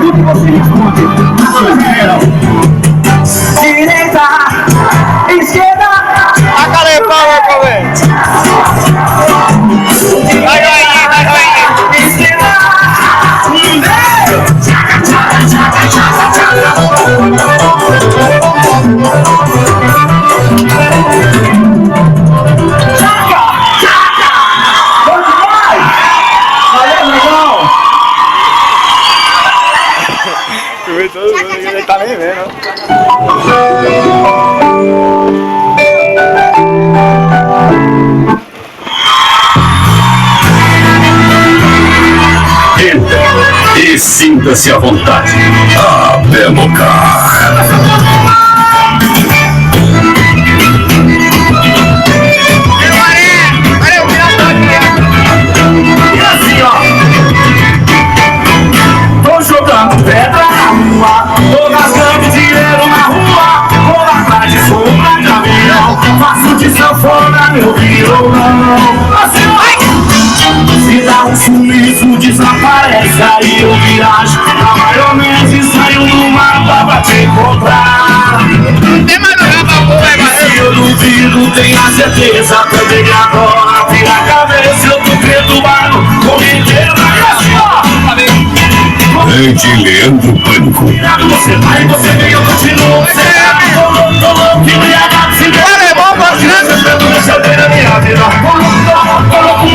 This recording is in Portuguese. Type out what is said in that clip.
tudo que você responde. Direita, esquerda. A cara de pau, velho. Vai, esquerda. Ele tá nem vendo. Entra e sinta-se à vontade. A Bemocar. E assim, ó. Tô jogando pedra na rua, tô gastando dinheiro na rua, vou atrás de sombra de avião, faço de sanfona meu violão. Assim, ó. Se dá um sumiço, desaparece, aí eu viajo na maionese e saio no mapa pra te encontrar. Tem mais lugar pra porra, Se eu duvido, tenha certeza, também agora vira a cabeça, eu tô perturbado com inteira e assim, ó. Rede Leandro Pânico. Você vai, você vem, eu continuo. Você é louco, que me agarra, se der. Olha, é bom, Você minha vida.